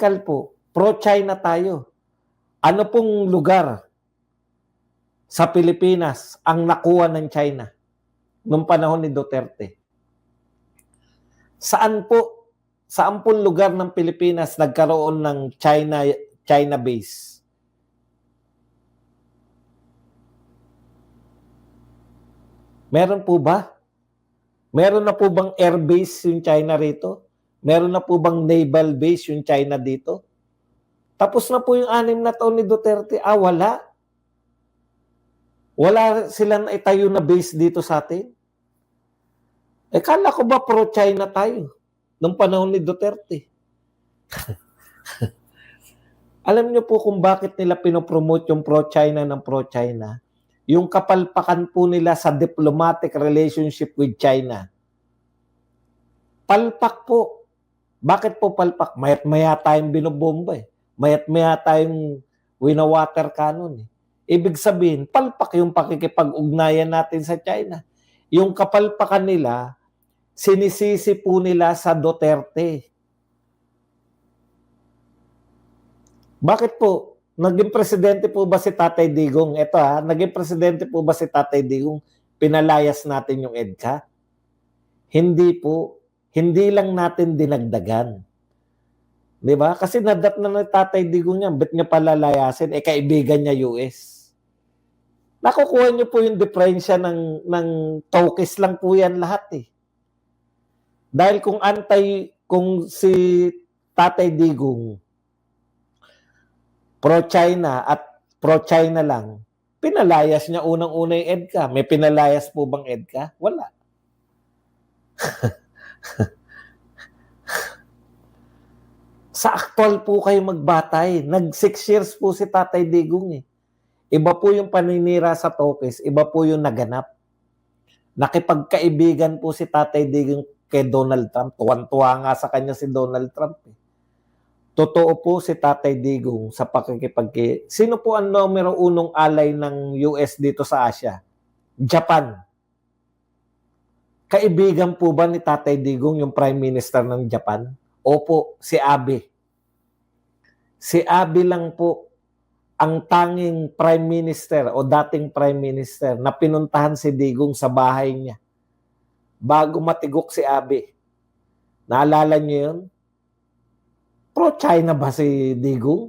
practical po, pro-China tayo. Ano pong lugar sa Pilipinas ang nakuha ng China noong panahon ni Duterte? Saan pong lugar ng Pilipinas nagkaroon ng China base? Meron po ba? Meron na po bang air base yung China rito? Meron na po bang naval base yung China dito? Tapos na po yung 6 na taon ni Duterte. Wala. Wala silang itayo na base dito sa atin. Kala ko ba pro-China tayo nung panahon ni Duterte? Alam niyo po kung bakit nila pinopromote yung pro-China ng pro-China? Yung kapalpakan po nila sa diplomatic relationship with China. Palpak po. Bakit po palpak? Mayat-maya tayong binobomba eh. Mayat-maya tayong winawater cannon eh. Ibig sabihin, palpak yung pakikipag-ugnayan natin sa China. Yung kapalpakan nila, sinisisi po nila sa Duterte. Bakit po? Naging presidente po ba si Tatay Digong? Ito naging presidente po ba si Tatay Digong? Pinalayas natin yung EDCA? Hindi po. Hindi lang natin dinagdagan. Di ba? Kasi nadat na ng Tatay Digong niya, ba't niya palalayasin? Kaibigan niya US. Nakukuha niyo po yung diferensya ng tokis lang po yan lahat eh. Dahil kung si Tatay Digong pro-China at pro-China lang, pinalayas niya unang-una yung EDCA. May pinalayas po bang EDCA? Wala. Sa actual po kayo magbatay. Nag 6 years po si Tatay Digong eh. Iba po yung paninira sa tokis, iba po yung naganap. Nakipagkaibigan po si Tatay Digong kay Donald Trump. Tuwan-tuwa nga sa kanya si Donald Trump eh. Totoo po si Tatay Digong sa Sino po ang numero 1 alay ng US dito sa Asia? Japan. Kaibigan po ba ni Tatay Digong yung Prime Minister ng Japan? Opo, si Abe. Si Abe lang po ang tanging Prime Minister o dating Prime Minister na pinuntahan si Digong sa bahay niya bago matigok si Abe. Naalala niyo yun? Pro-China ba si Digong?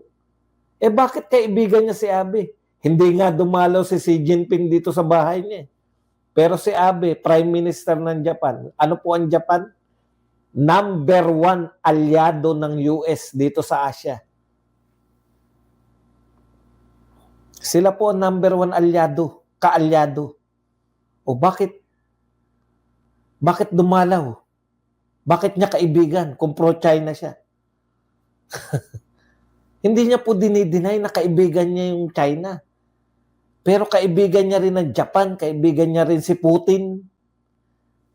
Bakit kaibigan niya si Abe? Hindi nga dumalaw si Xi Jinping dito sa bahay niya. Pero si Abe, Prime Minister ng Japan. Ano po ang Japan? Number 1 alyado ng US dito sa Asia. Sila po ang number 1 alyado, kaalyado. O bakit dumalaw? Bakit niya kaibigan kung pro-China siya? Hindi niya po dinideny na kaibigan niya yung China. Pero kaibigan niya rin ng Japan, kaibigan niya rin si Putin.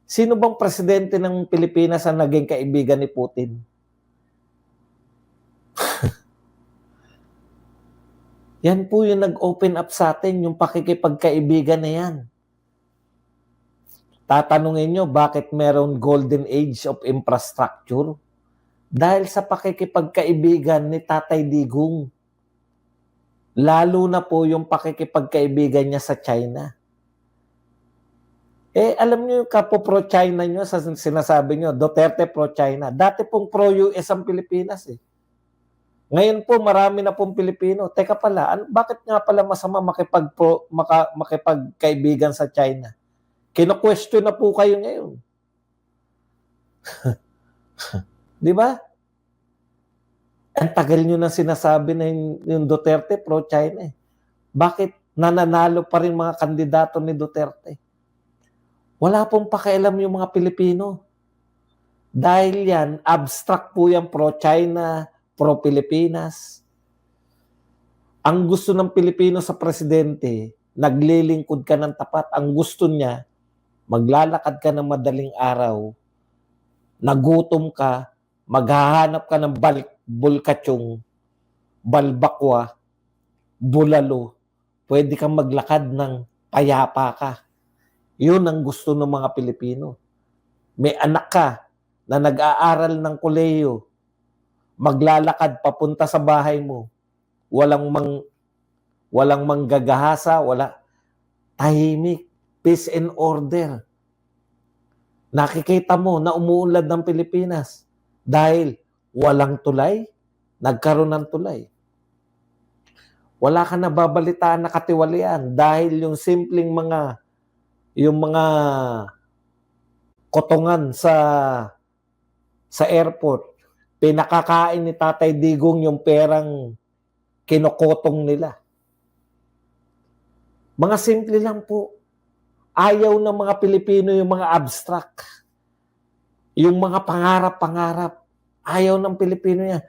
Sino bang presidente ng Pilipinas ang naging kaibigan ni Putin? Yan po yung nag-open up sa atin, yung pakikipagkaibigan na yan. Tatanungin nyo, bakit meron golden age of infrastructure? Dahil sa pakikipagkaibigan ni Tatay Digong. Lalo na po yung pakikipagkaibigan niya sa China. Alam niyo yung kapo pro-China nyo, sa sinasabi nyo, Duterte pro-China. Dati pong pro-US ang Pilipinas eh. Ngayon po, marami na pong Pilipino. Teka pala, bakit nga pala masama makipagkaibigan sa China? Kino-question na po kayo ngayon. Di ba? Ang tagal nyo nang sinasabi na yung Duterte pro-China eh. Bakit nananalo pa rin mga kandidato ni Duterte? Wala pong pakialam yung mga Pilipino. Dahil yan, abstract po yan pro-China, pro-Pilipinas. Ang gusto ng Pilipino sa presidente, naglilingkod ka ng tapat. Ang gusto niya, maglalakad ka ng madaling araw, nagutom ka, maghahanap ka ng bulkatsong, balbakwa, bulalo, pwede kang maglakad ng payapa ka. Yun ang gusto ng mga Pilipino. May anak ka na nag-aaral ng kolehiyo, maglalakad papunta sa bahay mo, walang manggagahasa, tahimik, peace and order. Nakikita mo na umuunlad ng Pilipinas dahil walang tulay, nagkaroon ng tulay. Wala ka nababalitaan na katiwalian dahil yung simpleng mga kotongan sa airport, pinakakain ni Tatay Digong yung perang kinokotong nila. Mga simple lang po. Ayaw ng mga Pilipino yung mga abstract. Yung mga pangarap-pangarap. Ayaw ng Pilipino yan.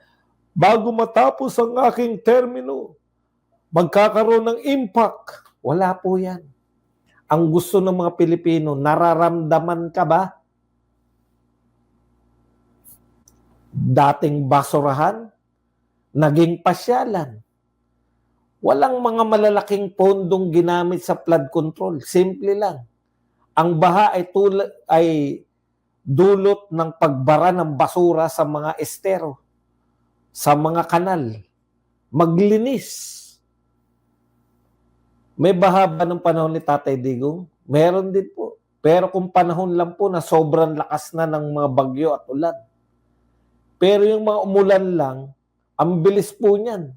Bago matapos ang aking termino, magkakaroon ng impact. Wala po yan. Ang gusto ng mga Pilipino, nararamdaman ka ba? Dating basurahan, naging pasyalan. Walang mga malalaking pondong ginamit sa flood control. Simple lang. Ang baha ay dulot ng pagbara ng basura sa mga estero, sa mga kanal. Maglinis. May baha ba ng panahon ni Tatay Digong? Meron din po. Pero kung panahon lang po na sobrang lakas na ng mga bagyo at ulan. Pero yung mga umulan lang, ang bilis po niyan.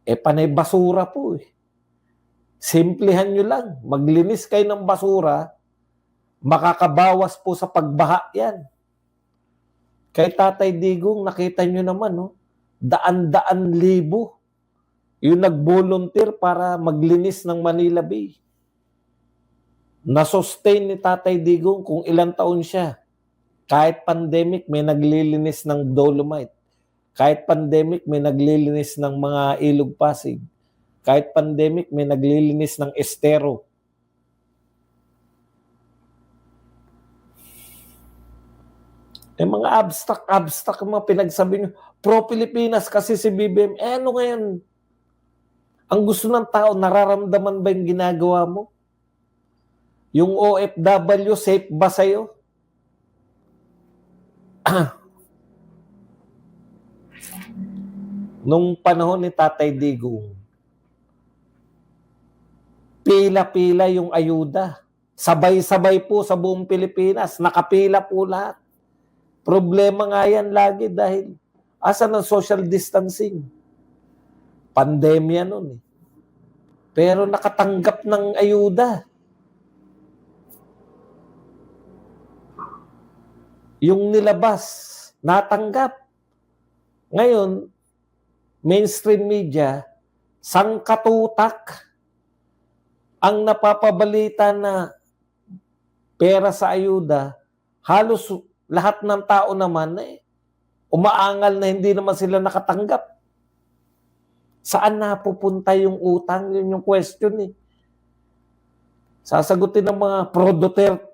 Panay basura po eh. Simplihan nyo lang. Maglinis kayo ng basura, makakabawas po sa pagbaha yan. Kay Tatay Digong, nakita nyo naman, no? Daan-daan libo yung nag-volunteer para maglinis ng Manila Bay. Na-sustain ni Tatay Digong kung ilang taon siya. Kahit pandemic, may naglilinis ng Dolomite. Kahit pandemic, may naglilinis ng mga Ilog Pasig. Kahit pandemic, may naglilinis ng estero. Mga abstract mga pinagsabi nyo. Pro-Pilipinas kasi si BBM. Ano ngayon? Ang gusto ng tao, nararamdaman ba yung ginagawa mo? Yung OFW, safe ba sa'yo? Nung panahon ni Tatay Digong, pila-pila yung ayuda. Sabay-sabay po sa buong Pilipinas. Nakapila po lahat. Problema nga yan lagi dahil asan ang social distancing? Pandemya nun eh. Pero nakatanggap ng ayuda. Yung nilabas, natanggap. Ngayon, mainstream media, sangkatutak ang napapabalita na pera sa ayuda, halos lahat ng tao naman umaangal na hindi naman sila nakatanggap. Saan napupunta yung utang? Yun yung question eh. Sasagutin ng mga pro-Duterte,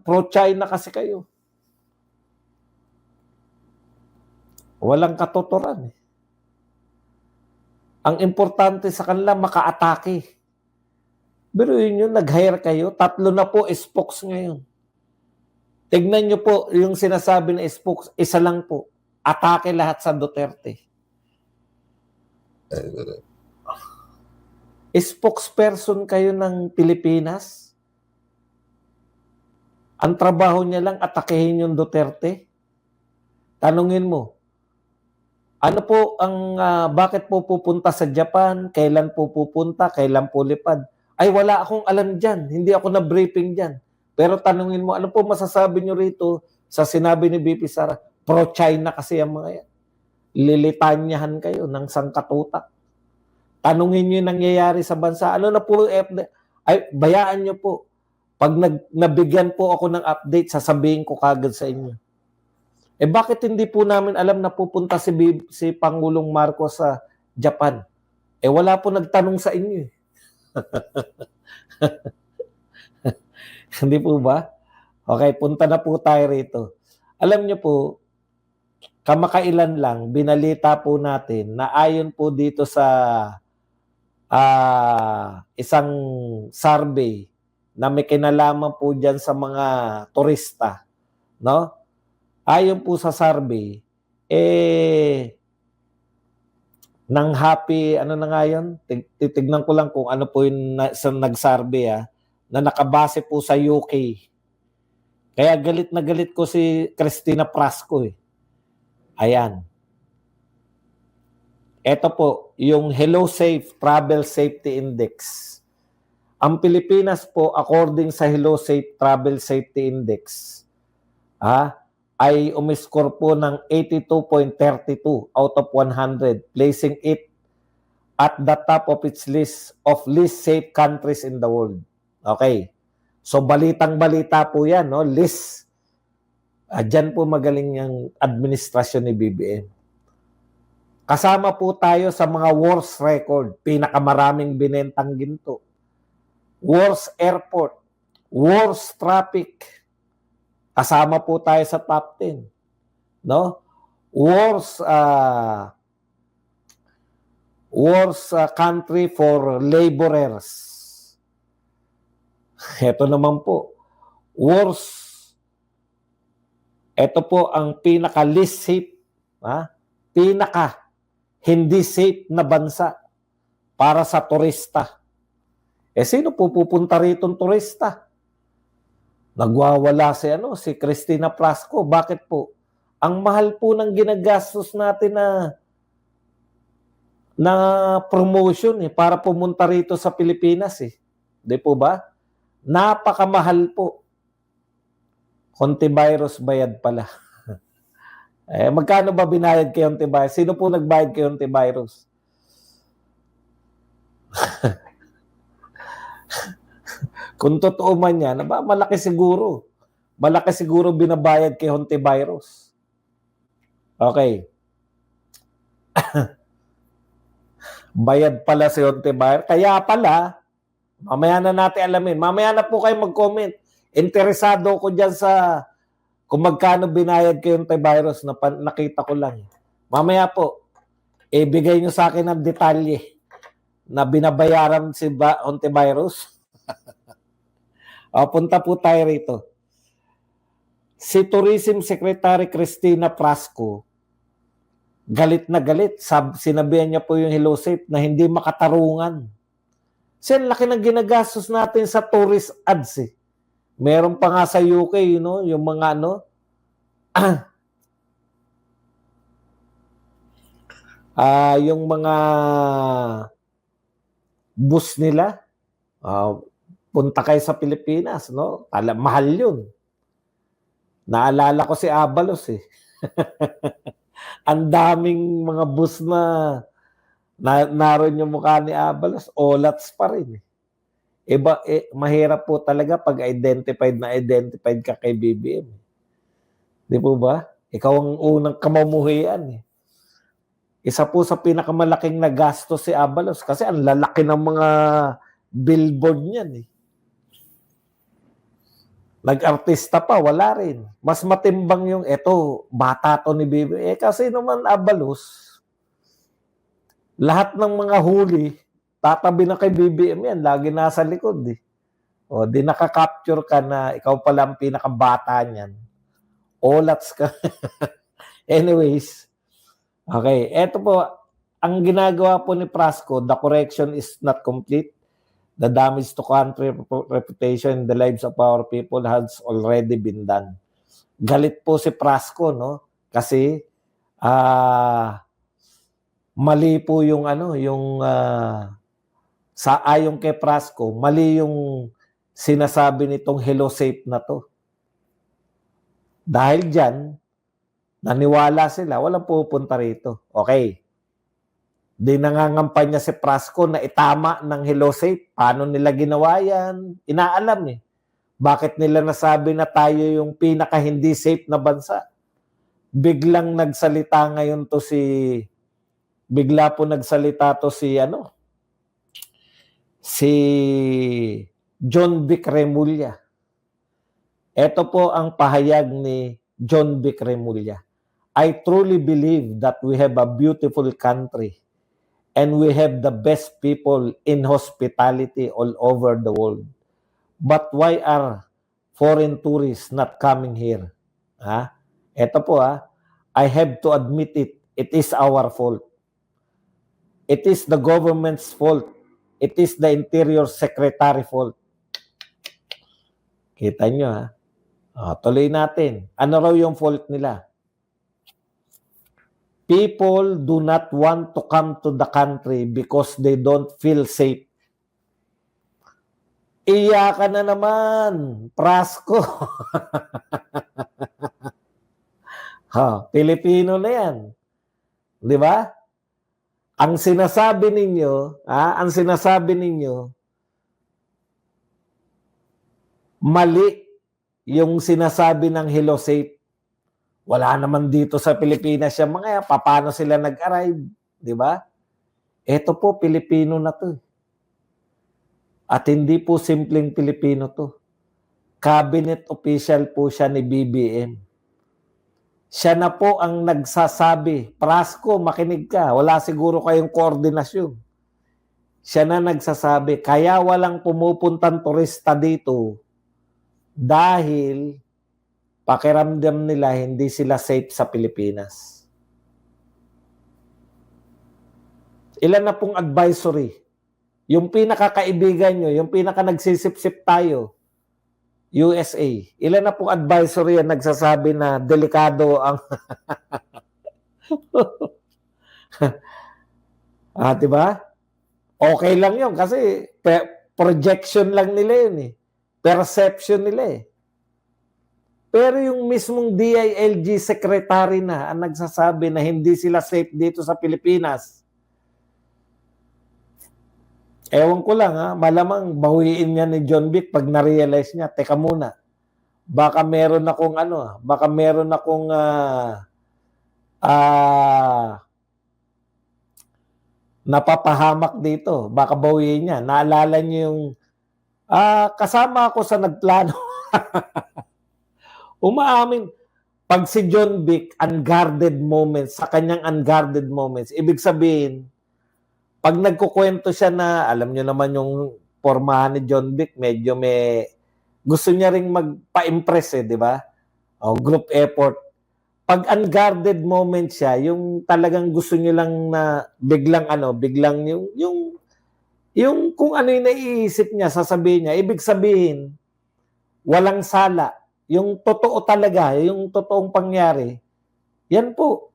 pro-China kasi kayo. Walang katuturan eh. Ang importante sa kanila, maka-atake. Pero yun nag-hire kayo, 3 na po spokes ngayon. Tignan nyo po yung sinasabi na spokes, isa lang po. Atake lahat sa Duterte. Spokesperson kayo ng Pilipinas? Ang trabaho niya lang, atakehin yung Duterte? Tanungin mo, ano po bakit po pupunta sa Japan? Kailan po pupunta? Kailan po lipad? Ay, wala akong alam dyan. Hindi ako na-briefing dyan. Pero tanungin mo, ano po masasabi nyo rito sa sinabi ni BP Sara? Pro-China kasi ang mga yan. Lilitanyahan kayo ng sangkatutak. Tanungin nyo yung nangyayari sa bansa. Ano na po ay, bayaan nyo po. Pag nabigyan po ako ng update, sasabihin ko kagad sa inyo. Bakit hindi po namin alam na pupunta si Pangulong Marcos sa Japan? Wala po nagtanong sa inyo. Hindi po ba? Okay, punta na po tayo rito. Alam niyo po, kamakailan lang, binalita po natin na ayon po dito sa isang survey na may kinalaman po dyan sa mga turista, no? Ayon po sa survey, ng happy, ano na nga yun? Titignan ko lang kung ano po yung sa nag-survey, na nakabase po sa UK. Kaya galit na galit ko si Cristina Prasco eh. Ayan. Ito po, yung Hello Safe Travel Safety Index. Ang Pilipinas po, according sa Hello Safe Travel Safety Index, ay umiscore po ng 82.32 out of 100, placing it at the top of its list of least safe countries in the world. Okay. So balitang-balita po yan, no? List. Diyan po magaling yung administrasyon ni BBM. Kasama po tayo sa mga worst record, pinakamaraming binentang ginto, worst airport, worst traffic. Kasama po tayo sa top 10. No? Worst country for laborers. Ito naman po. Ito po ang pinaka least safe, pinaka hindi safe na bansa para sa turista. Sino po pupunta rito ng turista? Nagwawala si Cristina Prasco. Bakit po? Ang mahal po ng ginagastos natin na promotion para pumunta rito sa Pilipinas Di po ba? Napakamahal po. Hontivirus bayad pala. Magkano ba binayad kay Hontivirus? Sino po nagbayad kay Hontivirus? Kung totoo man yan, malaki siguro. Malaki siguro binabayad kay Hontivirus. Okay. Bayad pala si Hontivirus. Kaya pala, mamaya na natin alamin. Mamaya na po kayo mag-comment. Interesado ko dyan sa kung magkano binayad kay Hontivirus na nakita ko lang. Mamaya po, ibigay nyo sa akin ng detalye na binabayaran si Hontivirus. Punta po tayo rito. Si Tourism Secretary Cristina Prasco, galit na galit. Sinabihan niya po yung Hello Safe na hindi makatarungan. Ang laki ng ginagastos natin sa tourist ads Meron pa nga sa UK, yung mga yung mga bus nila, punta kayo sa Pilipinas, mahal yun. Naalala ko si Abalos Ang daming mga bus na naroon yung mukha ni Abalos, olats pa rin mahirap po talaga pag identified ka kay BBM. Di po ba? Ikaw ang unang kamumuhian Isa po sa pinakamalaking nagastos si Abalos kasi ang lalaki ng mga billboard niyan Nag-artista pa, wala rin. Mas matimbang yung, bata to ni BBM. Kasi naman Abalos, lahat ng mga huli, tatabi na kay BBM yan. Lagi nasa likod di nakaka-capture ka na ikaw pala ang pinakabata niyan. Olats ka. Anyways, okay. Ito po, ang ginagawa po ni Prasco, the correction is not complete. The damage to country reputation and the lives of our people has already been done. Galit po si Prasco, Kasi, mali po yung sa ayon kay Prasco, mali yung sinasabi nitong Hello Safe na to. Dahil dyan, naniwala sila, walang pupunta rito. Okay. Di nangangampanya si Prasco na itama ng Hello Safe. Paano nila ginawa yan? Inaalam Bakit nila nasabi na tayo yung pinaka hindi safe na bansa? Bigla po nagsalita to si John Vic Remulla. Ito po ang pahayag ni John Vic Remulla. I truly believe that we have a beautiful country and we have the best people in hospitality all over the world. But why are foreign tourists not coming here? Ito po I have to admit it. It is our fault. It is the government's fault. It is the Interior Secretary fault. Kita nyo ha? Tuloy natin. Ano raw yung fault nila? People do not want to come to the country because they don't feel safe. Iyakan na naman, Prasko. Pilipino na yan. Di ba? Ang sinasabi ninyo, mali yung sinasabi ng Hello Safe. Wala naman dito sa Pilipinas yung mga yan. Paano sila nag-arrive? Di ba? Ito po, Pilipino na to. At hindi po simpleng Pilipino to. Cabinet official po siya ni BBM. Siya na po ang nagsasabi, Prasko, makinig ka, wala siguro kayong koordinasyon. Siya na nagsasabi, kaya walang pumupuntang turista dito dahil pakiramdam nila hindi sila safe sa Pilipinas. Ilan na pong advisory? Yung pinakakaibigan nyo, yung pinaka nagsisip-sip tayo, USA. Ilan na pong advisory yan nagsasabi na delikado ang... diba? Okay lang yun kasi projection lang nila yun eh. Perception nila eh. Pero yung mismong DILG secretary na ang nagsasabi na hindi sila safe dito sa Pilipinas. Ewan ko lang malamang bawiin niya ni John Vic pag na-realize niya, teka muna, baka meron akong napapahamak dito, baka bawiin niya. Naalala niyo yung kasama ako sa nagplano. Umaamin, pag si John Vic, unguarded moments, sa kanyang unguarded moments, ibig sabihin, pag nagkukwento siya na, alam nyo naman yung pormahan ni John Vic, medyo gusto niya ring magpa-impress di ba? Group effort. Pag unguarded moment siya, yung talagang gusto niya lang na biglang yung kung ano yung naiisip niya, sasabihin niya, ibig sabihin, walang sala. Yung totoo talaga, yung totoong pangyari, yan po.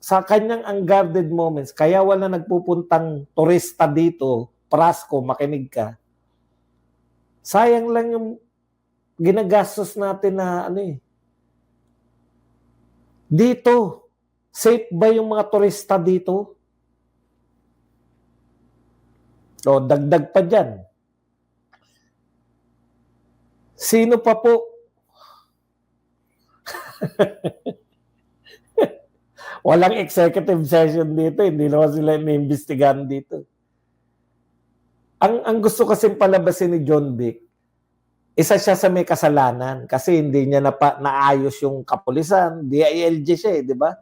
Sa kanyang unguarded moments, kaya wala nagpupuntang turista dito, Prasko, makinig ka. Sayang lang yung ginagastos natin na Dito, safe ba yung mga turista dito? Dagdag pa dyan. Sino pa po? Walang executive session dito, hindi naman sila iniimbestigahan dito. Ang gusto kasi palabasin ni John Vic, isa siya sa may kasalanan kasi hindi niya naayos yung kapulisan, DILG siya di ba?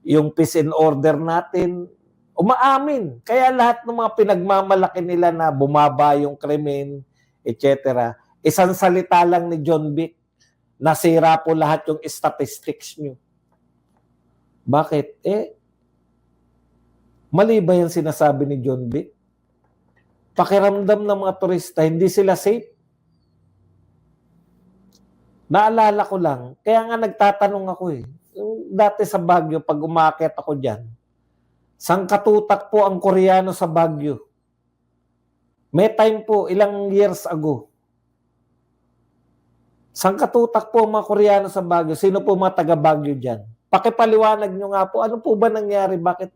Yung peace and order natin, umaamin. Kaya lahat ng mga pinagmamalaki nila na bumaba yung krimen, etc. Isang salita lang ni John Vic, nasira po lahat yung statistics nyo. Bakit? Mali ba yung sinasabi ni John Vic? Pakiramdam ng mga turista, hindi sila safe. Naalala ko lang, kaya nga nagtatanong ako yung dati sa Baguio, pag umakyat ako dyan, sangkatutak po ang Koreano sa Baguio. May time po, ilang years ago, sangkatutak po ang mga Koreano sa Baguio. Sino po mga taga Baguio dyan? Pakipaliwanag nyo nga po, ano po ba nangyari? Bakit?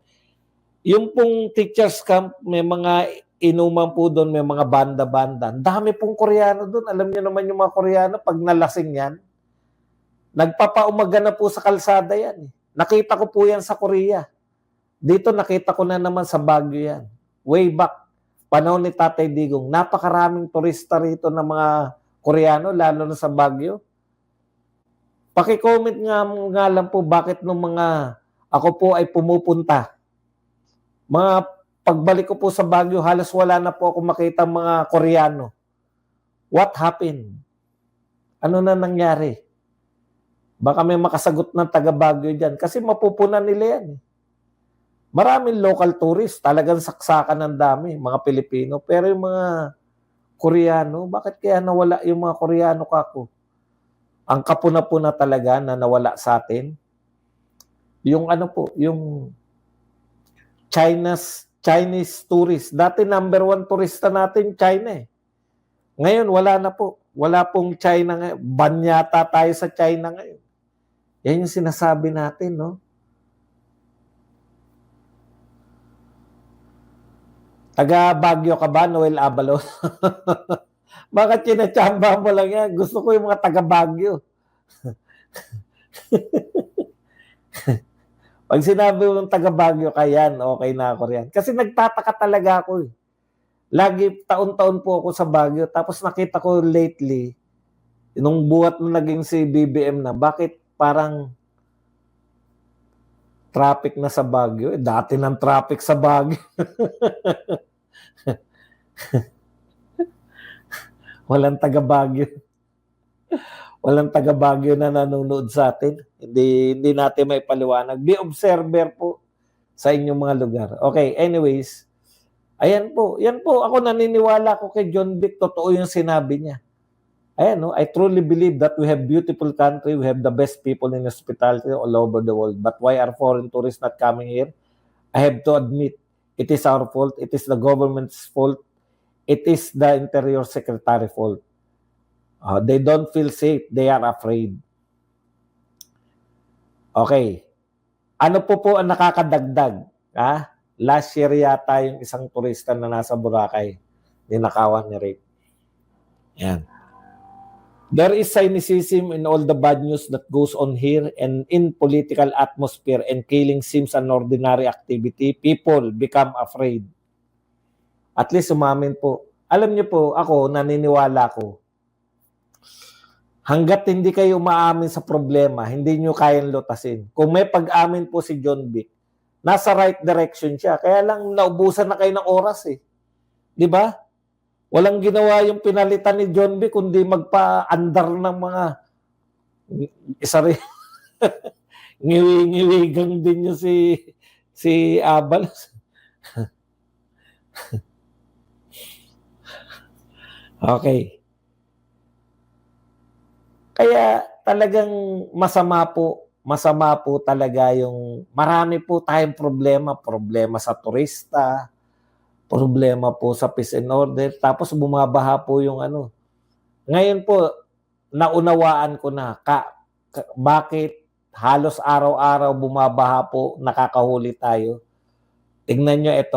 Yung pong teachers camp, may mga inuman po doon, may mga banda-banda. Dami pong Koreano doon. Alam niyo naman yung mga Koreano, pag nalasing yan, nagpapaumaga na po sa kalsada yan. Nakita ko po yan sa Korea. Dito nakita ko na naman sa Baguio yan. Way back, panahon ni Tatay Digong. Napakaraming turista rito ng mga Koreano, lalo na sa Baguio. Paki-comment nga lang po bakit nung ako po ay pumupunta. Pagbalik ko po sa Baguio, halos wala na po ako makita mga Koreano. What happened? Ano na nangyari? Baka may makasagot ng taga Baguio dyan kasi mapupunan nila yan. Maraming local tourists, talagang saksakan ng dami, mga Pilipino. Pero yung mga Koreano, bakit kaya nawala yung mga Koreano, kako? Ang kapuna-puna talaga na nawala sa atin. Yung ano po, yung Chinese tourist. Dati number 1 turista natin, China eh. Ngayon, wala na po. Wala pong China ngayon. Ban yata tayo sa China ngayon. Yan yung sinasabi natin, no? Taga Baguio ka ba, Noel Abalos? Bakit kinachamba mo lang yan? Gusto ko yung mga taga Baguio. Pag sinabi mo ng taga Baguio ka yan, okay na ako riyan. Kasi nagtataka talaga ako eh. Lagi, taon-taon po ako sa Baguio. Tapos nakita ko lately, nung buhat na naging si BBM na, bakit parang traffic na sa Baguio? Eh, dati ng traffic sa Baguio. Walang taga Baguio. Walang taga Baguio na nanonood sa atin. Hindi natin may paliwanag. Be observer po sa inyong mga lugar. Okay, anyways. Ayan po. Yan po. Ako naniniwala ko kay John Vic. Totoo yung sinabi niya. Ayan, no? I truly believe that we have beautiful country. We have the best people in hospitality all over the world. But why are foreign tourists not coming here? I have to admit, it is our fault. It is the government's fault. It is the Interior Secretary fault. They don't feel safe. They are afraid. Okay. Ano po ang nakakadagdag? Last year yata yung isang turista na nasa Boracay, ninakawan ni Rape. Yan. There is cynicism in all the bad news that goes on here and in political atmosphere, and killing seems an ordinary activity. People become afraid. At least umamin po. Alam niyo po, ako, naniniwala ko, hanggat hindi kayo umaamin sa problema, hindi nyo kayang lutasin. Kung may pag-amin po si John Vic, nasa right direction siya. Kaya lang naubusan na kayo ng oras eh. Di ba? Walang ginawa yung pinalitan ni John Vic kundi magpa-andar ng mga isa rin. Ngiwi-ngiwigang din yung si Abalos. Okay. Kaya talagang masama po talaga yung marami po tayong problema sa turista, problema po sa peace and order, tapos bumabaha po yung ano. Ngayon po, naunawaan ko na bakit halos araw-araw bumabaha po, nakakahuli tayo. Tingnan nyo ito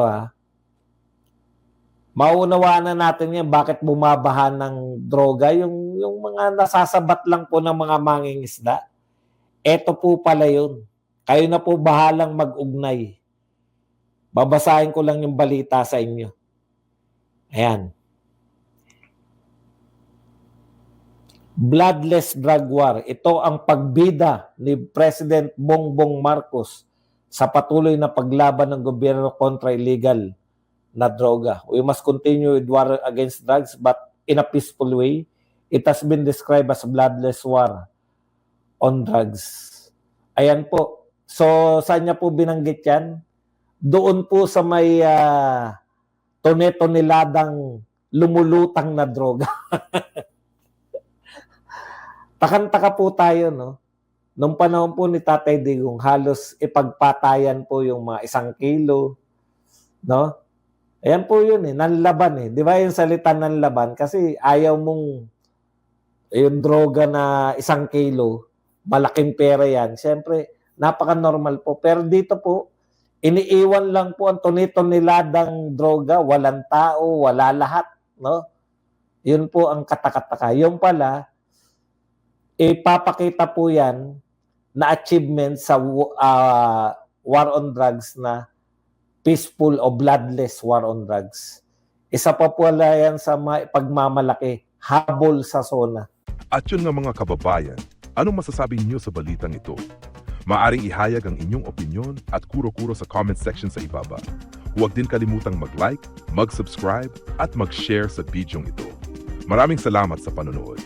Maunawaan na natin yan bakit bumabaha ng droga, yung mga nasasabat lang po ng mga mangingisda. Ito po pala yun. Kayo na po bahalang mag-ugnay. Babasahin ko lang yung balita sa inyo. Ayan. Bloodless drug war. Ito ang pagbida ni President Bongbong Marcos sa patuloy na paglaban ng gobyerno kontra illegal na droga. We must continue with war against drugs, but in a peaceful way. It has been described as bloodless war on drugs. Ayan po. So, saan niya po binanggit yan? Doon po sa may tone-toneladang lumulutang na droga. Takantaka po tayo, no? Nung panahon po ni Tatay Digong, halos ipagpatayan po yung mga 1 kilo, no? Ayan po yun nanlaban Di ba yung salita nanlaban? Kasi ayaw mong yung droga na 1 kilo, malaking pera yan. Siyempre, napaka-normal po. Pero dito po, iniiwan lang po ang tone-toneladang droga, walang tao, wala lahat, no? Yun po ang katakataka. Yung pala, ipapakita po yan na achievement sa war on drugs na peaceful o bloodless war on drugs. Isa pa po yan sa pagmamalaki, habol sa SONA. At yun nga mga kababayan, anong masasabi niyo sa balitang ito? Maaring ihayag ang inyong opinyon at kuro-kuro sa comment section sa ibaba. Huwag din kalimutang mag-like, mag-subscribe at mag-share sa bidyong ito. Maraming salamat sa panonood.